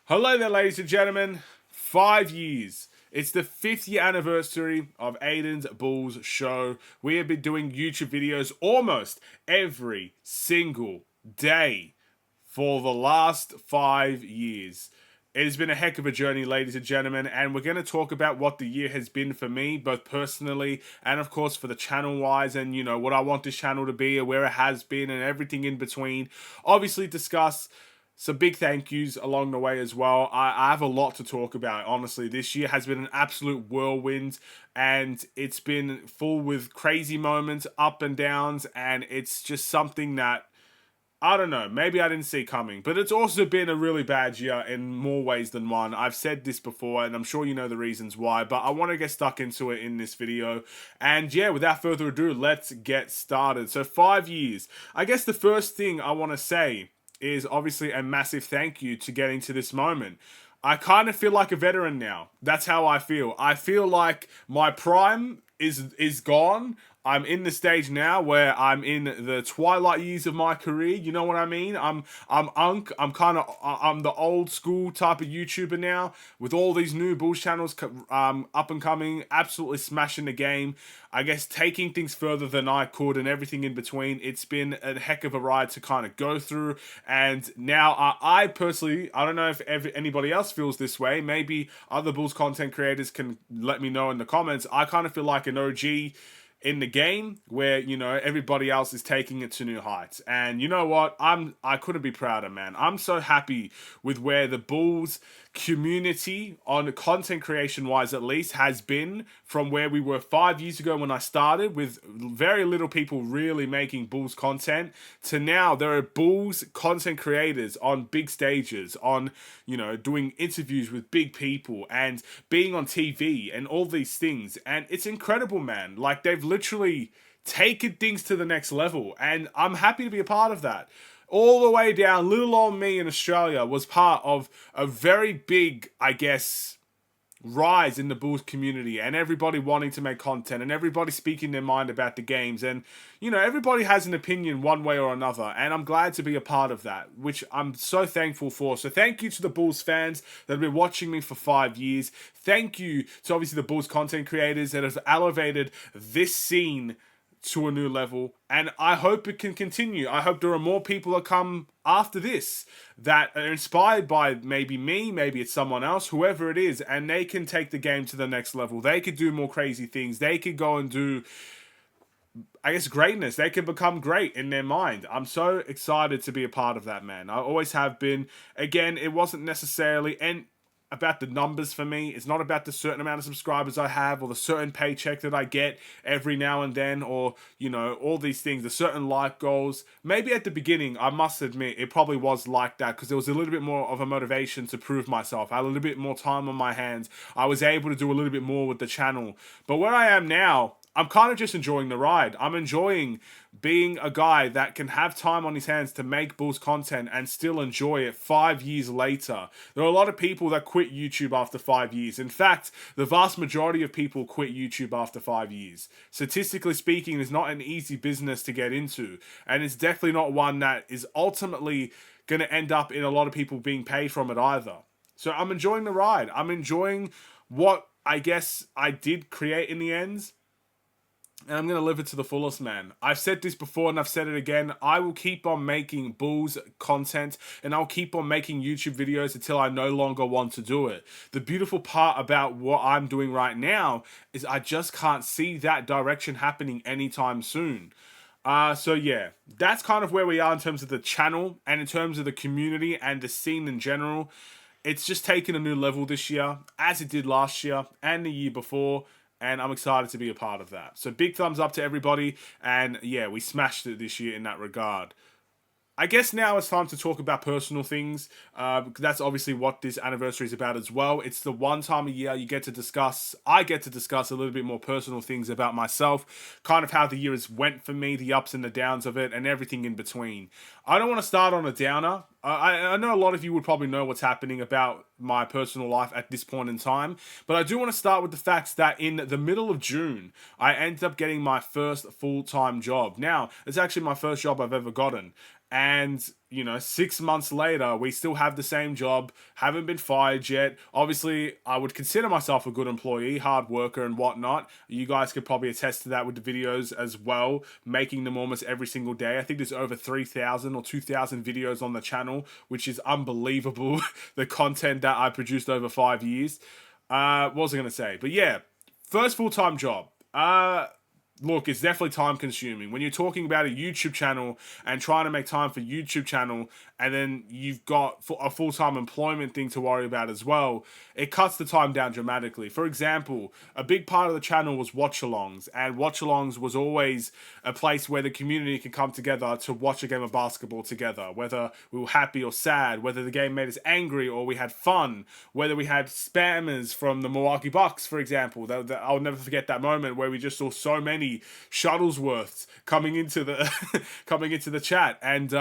Hello there, ladies and gentlemen. 5 years. It's the 5th year anniversary of Aidan's Bulls show. We have been doing YouTube videos almost every single day for the last 5 years. It has been a heck of a journey, ladies and gentlemen, and we're going to talk about what the year has been for me, both personally and, of course, for the channel-wise, and, what I want this channel to be, or where it has been, and everything in between. Obviously, discuss some big thank yous along the way as well. I have a lot to talk about, honestly. This year has been an absolute whirlwind, and it's been full with crazy moments, up and downs, and it's just something that I don't know, maybe I didn't see coming, but it's also been a really bad year in more ways than one. I've said this before, and I'm sure you know the reasons why, but I want to get stuck into it in this video. And yeah, without further ado, let's get started. So 5 years. I guess the first thing I want to say is obviously a massive thank you to getting to this moment. I kind of feel like a veteran now. That's how I feel. I feel like my prime is gone. I'm in the stage now where I'm in the twilight years of my career. You know what I mean? I'm I'm the old school type of YouTuber now with all these new Bulls channels up and coming, absolutely smashing the game. I guess taking things further than I could and everything in between. It's been a heck of a ride to kind of go through. And now I personally, I don't know if anybody else feels this way. Maybe other Bulls content creators can let me know in the comments. I kind of feel like an OG in the game where everybody else is taking it to new heights. And you know what, I couldn't be prouder, man. I'm so happy with where the Bulls community, on content creation wise at least, has been from where we were 5 years ago when I started, with very little people really making Bulls content, to now there are Bulls content creators on big stages, on doing interviews with big people and being on TV and all these things. And it's incredible, man. Like, they've literally taken things to the next level, and I'm happy to be a part of that. All the way down, little old me in Australia was part of a very big, I guess, rise in the Bulls community, and everybody wanting to make content, and everybody speaking their mind about the games, and everybody has an opinion one way or another, and I'm glad to be a part of that, which I'm so thankful for. So thank you to the Bulls fans that have been watching me for 5 years. Thank you to obviously the Bulls content creators that have elevated this scene to a new level, and I hope it can continue. I hope there are more people that come after this that are inspired by maybe me, maybe it's someone else, whoever it is, and they can take the game to the next level. They could do more crazy things. They could go and do, I guess, greatness. They can become great in their mind. I'm so excited to be a part of that, man. I always have been. Again, it wasn't necessarily about the numbers for me. It's not about the certain amount of subscribers I have, or the certain paycheck that I get every now and then, or all these things, the certain like goals. Maybe at the beginning, I must admit, it probably was like that, because there was a little bit more of a motivation to prove myself. I had a little bit more time on my hands. I was able to do a little bit more with the channel. But where I am now, I'm kind of just enjoying the ride. I'm enjoying being a guy that can have time on his hands to make Bulls content and still enjoy it 5 years later. There are a lot of people that quit YouTube after 5 years. In fact, the vast majority of people quit YouTube after 5 years. Statistically speaking, it's not an easy business to get into, and it's definitely not one that is ultimately going to end up in a lot of people being paid from it either. So I'm enjoying the ride. I'm enjoying what I guess I did create in the end. And I'm going to live it to the fullest, man. I've said this before and I've said it again. I will keep on making Bulls content, and I'll keep on making YouTube videos until I no longer want to do it. The beautiful part about what I'm doing right now is I just can't see that direction happening anytime soon. So yeah, that's kind of where we are in terms of the channel and in terms of the community and the scene in general. It's just taken a new level this year, as it did last year and the year before. And I'm excited to be a part of that. So big thumbs up to everybody. And yeah, we smashed it this year in that regard. I guess now it's time to talk about personal things. That's obviously what this anniversary is about as well. It's the one time a year I get to discuss a little bit more personal things about myself, kind of how the year has went for me, the ups and the downs of it, and everything in between. I don't want to start on a downer. I know a lot of you would probably know what's happening about my personal life at this point in time, but I do want to start with the fact that in the middle of June, I ended up getting my first full-time job. Now, it's actually my first job I've ever gotten. And, 6 months later, we still have the same job, haven't been fired yet. Obviously, I would consider myself a good employee, hard worker, and whatnot. You guys could probably attest to that with the videos as well, making them almost every single day. I think there's over 3,000 or 2,000 videos on the channel, which is unbelievable. The content that I produced over 5 years. What was I going to say? But yeah, first full-time job. Look, it's definitely time consuming. When you're talking about a YouTube channel and trying to make time for YouTube channel, and then you've got a full-time employment thing to worry about as well, it cuts the time down dramatically. For example, a big part of the channel was watch-alongs, and watch-alongs was always a place where the community can come together to watch a game of basketball together, whether we were happy or sad, whether the game made us angry or we had fun, whether we had spammers from the Milwaukee Bucks, for example. I'll never forget that moment where we just saw so many Shuttlesworths coming into the coming into the chat and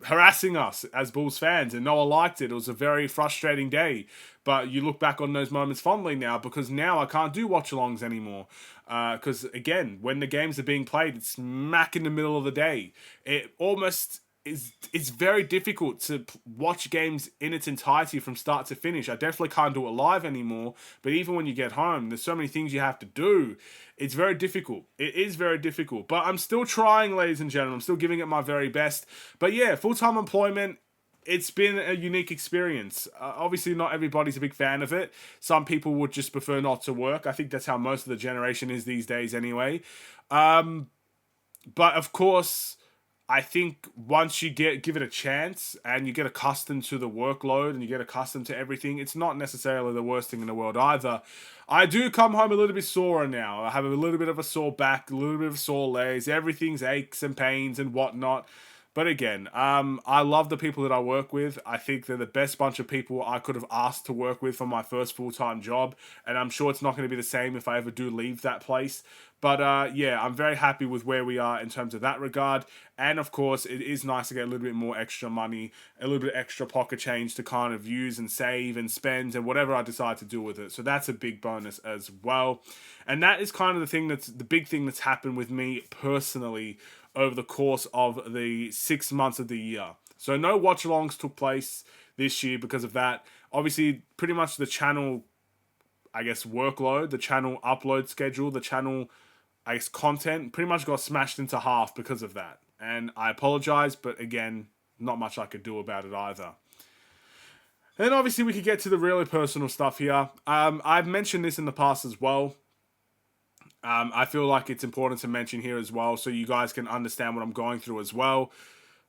harassing us as Bulls fans, and no one liked it. It was a very frustrating day, but you look back on those moments fondly now, because now I can't do watch-alongs anymore. Because again, when the games are being played, it's smack in the middle of the day. It almost it's very difficult to watch games in its entirety from start to finish. I definitely can't do it live anymore, but even when you get home, there's so many things you have to do. It's very difficult. It is very difficult, but I'm still trying, ladies and gentlemen. I'm still giving it my very best. But yeah, full-time employment, it's been a unique experience. Obviously, not everybody's a big fan of it. Some people would just prefer not to work. I think that's how most of the generation is these days anyway. But of course, I think once you give it a chance and you get accustomed to the workload and you get accustomed to everything, it's not necessarily the worst thing in the world either. I do come home a little bit sore now. I have a little bit of a sore back, a little bit of sore legs. Everything's aches and pains and whatnot. But again, I love the people that I work with. I think they're the best bunch of people I could have asked to work with for my first full-time job. And I'm sure it's not going to be the same if I ever do leave that place. But yeah, I'm very happy with where we are in terms of that regard. And of course, it is nice to get a little bit more extra money, a little bit extra pocket change to kind of use and save and spend and whatever I decide to do with it. So that's a big bonus as well. And that is kind of the big thing that's happened with me personally over the course of the 6 months of the year. So no watch-alongs took place this year because of that. Obviously, pretty much the channel, I guess, workload, the channel upload schedule, the channel, I guess, content pretty much got smashed into half because of that. And I apologize, but again, not much I could do about it either. And obviously we could get to the really personal stuff here. I've mentioned this in the past as well. I feel like it's important to mention here as well, so you guys can understand what I'm going through as well.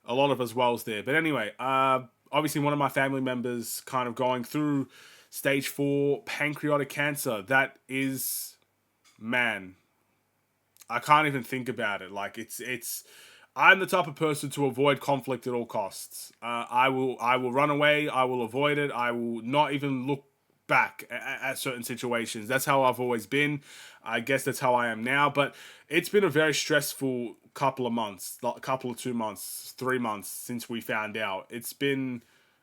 A lot of as wells there. But anyway, obviously one of my family members kind of going through stage 4 pancreatic cancer. That is, man, I can't even think about it. Like it's. I'm the type of person to avoid conflict at all costs. I will run away. I will avoid it. I will not even look back at certain situations. That's how I've always been. I guess that's how I am now. But it's been a very stressful couple of months, 2 months, 3 months since we found out. It's been,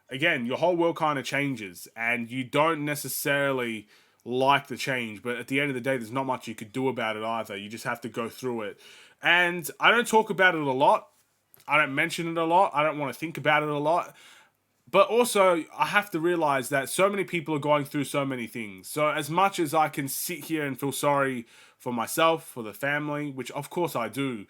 again, your whole world kind of changes, and you don't necessarily like the change, but at the end of the day, there's not much you could do about it either. You just have to go through it. And I don't talk about it a lot. I don't mention it a lot. I don't want to think about it a lot. But also, I have to realize that so many people are going through so many things. So as much as I can sit here and feel sorry for myself, for the family, which of course I do,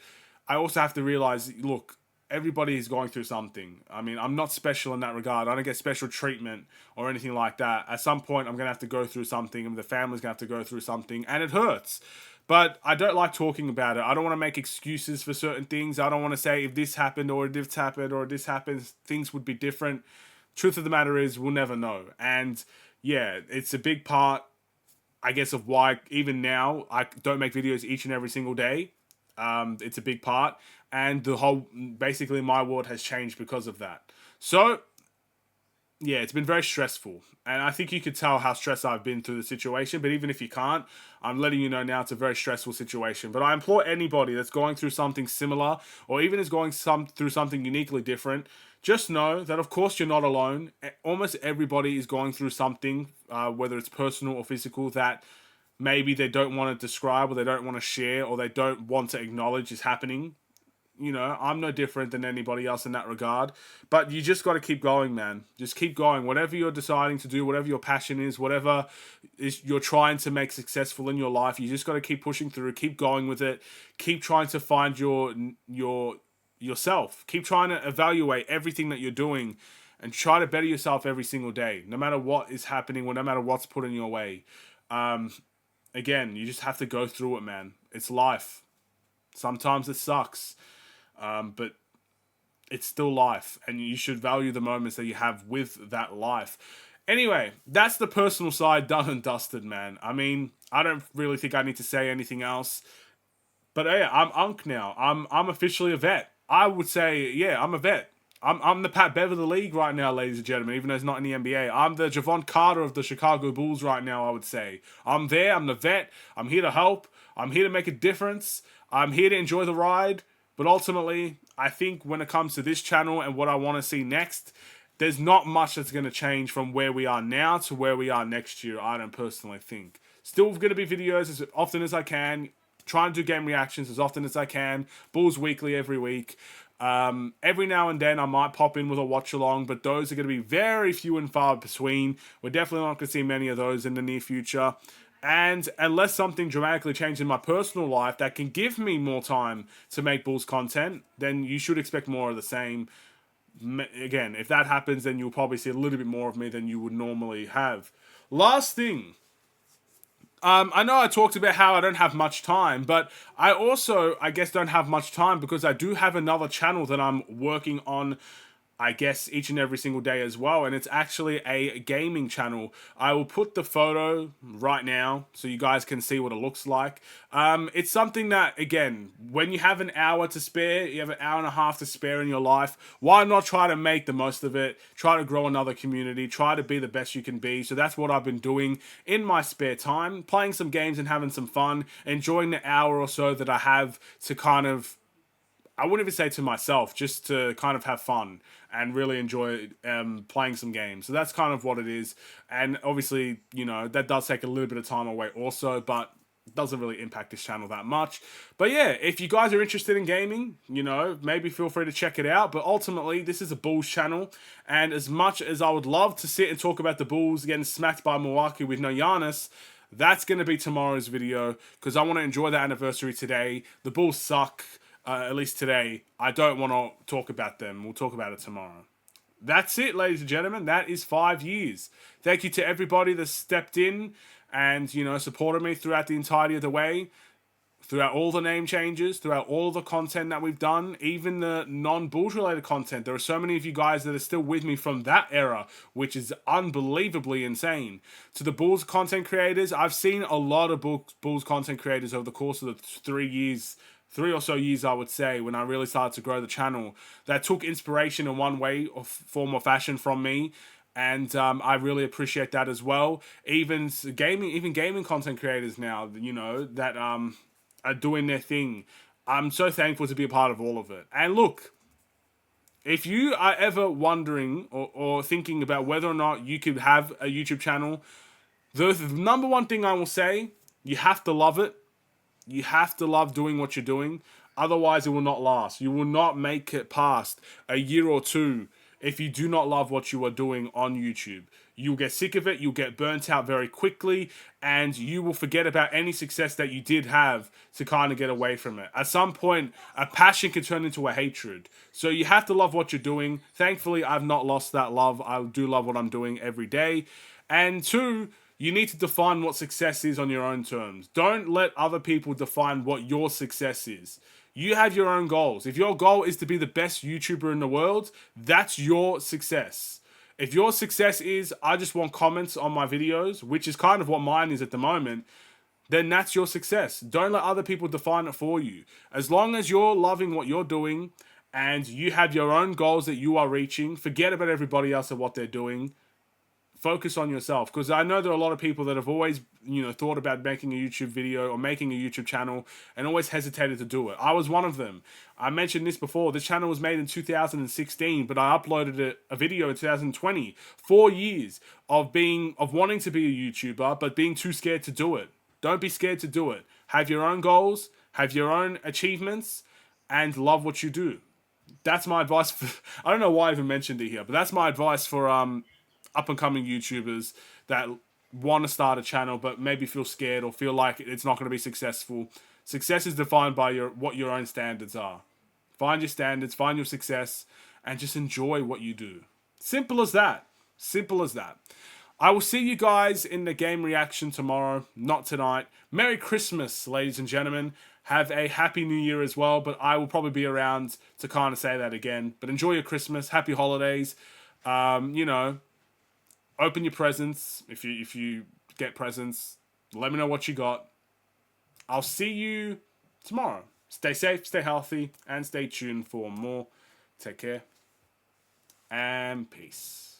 I also have to realize, look, everybody is going through something. I mean, I'm not special in that regard. I don't get special treatment or anything like that. At some point, I'm going to have to go through something, and the family's going to have to go through something, and it hurts. But I don't like talking about it. I don't want to make excuses for certain things. I don't want to say if this happened or if this happened or if this happens, things would be different. Truth of the matter is, we'll never know. And yeah, it's a big part, I guess, of why even now I don't make videos each and every single day. It's a big part. And the whole, basically my world has changed because of that. So, yeah, it's been very stressful. And I think you could tell how stressed I've been through the situation. But even if you can't, I'm letting you know now it's a very stressful situation. But I implore anybody that's going through something similar, or even is going through something uniquely different, just know that, of course, you're not alone. Almost everybody is going through something, whether it's personal or physical, that maybe they don't want to describe, or they don't want to share, or they don't want to acknowledge is happening. you know, I'm no different than anybody else in that regard. But you just got to keep going, man. Just keep going. Whatever you're deciding to do, whatever your passion is, whatever is you're trying to make successful in your life, you just got to keep pushing through, keep going with it, keep trying to find yourself. Keep trying to evaluate everything that you're doing and try to better yourself every single day, no matter what is happening or no matter what's put in your way. Again, you just have to go through it, man. It's life. Sometimes it sucks, but it's still life, and you should value the moments that you have with that life. Anyway, that's the personal side done and dusted, man. I mean, I don't really think I need to say anything else. But yeah, I'm Unk now. I'm officially a vet. I would say, yeah, I'm a vet. I'm the Pat Bev of the league right now, ladies and gentlemen, even though he's not in the NBA. I'm the Javon Carter of the Chicago Bulls right now, I would say. I'm there, I'm the vet, I'm here to help, I'm here to make a difference, I'm here to enjoy the ride, but ultimately, I think when it comes to this channel and what I want to see next, there's not much that's going to change from where we are now to where we are next year, I don't personally think. Still going to be videos as often as I can, trying to do game reactions as often as I can, Bulls Weekly every week. Every now and then I might pop in with a watch along, but those are going to be very few and far between. We're definitely not going to see many of those in the near future. And unless something dramatically changes in my personal life that can give me more time to make Bulls content, then you should expect more of the same. Again, if that happens, then you'll probably see a little bit more of me than you would normally have. Last thing. I know I talked about how I don't have much time, but I also, I guess, don't have much time because I do have another channel that I'm working on, I guess, each and every single day as well, and it's actually a gaming channel. I will put the photo right now so you guys can see what it looks like. It's something that, again, when you have an hour to spare, you have an hour and a half to spare in your life, why not try to make the most of it, try to grow another community, try to be the best you can be. So that's what I've been doing in my spare time, playing some games and having some fun, enjoying the hour or so that I have to kind of, I wouldn't even say to myself, just to kind of have fun and really enjoy playing some games. So that's kind of what it is. And obviously, you know, that does take a little bit of time away also, but it doesn't really impact this channel that much. But yeah, if you guys are interested in gaming, you know, maybe feel free to check it out. But ultimately, this is a Bulls channel. And as much as I would love to sit and talk about the Bulls getting smacked by Milwaukee with no Giannis, that's going to be tomorrow's video because I want to enjoy the anniversary today. The Bulls suck. At least today, I don't want to talk about them. We'll talk about it tomorrow. That's it, ladies and gentlemen. That is 5 years. Thank you to everybody that stepped in and, you know, supported me throughout the entirety of the way, throughout all the name changes, throughout all the content that we've done, even the non-Bulls related content. There are so many of you guys that are still with me from that era, which is unbelievably insane. To the Bulls content creators, I've seen a lot of Bulls content creators over the course of the 3 or so years, I would say, when I really started to grow the channel, that took inspiration in one way or form or fashion from me. And I really appreciate that as well. Even gaming content creators now, you know, that are doing their thing. I'm so thankful to be a part of all of it. And look, if you are ever wondering or thinking about whether or not you could have a YouTube channel, the number one thing I will say, you have to love it. You have to love doing what you're doing. Otherwise, it will not last. You will not make it past a year or two if you do not love what you are doing on YouTube. You'll get sick of it. You'll get burnt out very quickly. And you will forget about any success that you did have to kind of get away from it. At some point, a passion can turn into a hatred. So you have to love what you're doing. Thankfully, I've not lost that love. I do love what I'm doing every day. And two, you need to define what success is on your own terms. Don't let other people define what your success is. You have your own goals. If your goal is to be the best YouTuber in the world, that's your success. If your success is, I just want comments on my videos, which is kind of what mine is at the moment, then that's your success. Don't let other people define it for you. As long as you're loving what you're doing and you have your own goals that you are reaching, forget about everybody else and what they're doing. Focus on yourself, because I know there are a lot of people that have always, you know, thought about making a YouTube video or making a YouTube channel and always hesitated to do it. I was one of them. I mentioned this before. This channel was made in 2016, but I uploaded a video in 2020. 4 years of wanting to be a YouTuber, but being too scared to do it. Don't be scared to do it. Have your own goals, have your own achievements, and love what you do. That's my advice for, I don't know why I even mentioned it here, but that's my advice for up and coming YouTubers that want to start a channel but maybe feel scared or feel like it's not going to be successful. Success is defined by what your own standards are. Find your standards, find your success, and just enjoy what you do. Simple as that. Simple as that. I will see you guys in the game reaction tomorrow, not tonight. Merry Christmas, ladies and gentlemen. Have a happy new year as well, but I will probably be around to kind of say that again. But enjoy your Christmas, happy holidays. You know, open your presents if you get presents. Let me know what you got. I'll see you tomorrow. Stay safe, stay healthy, and stay tuned for more. Take care, and peace.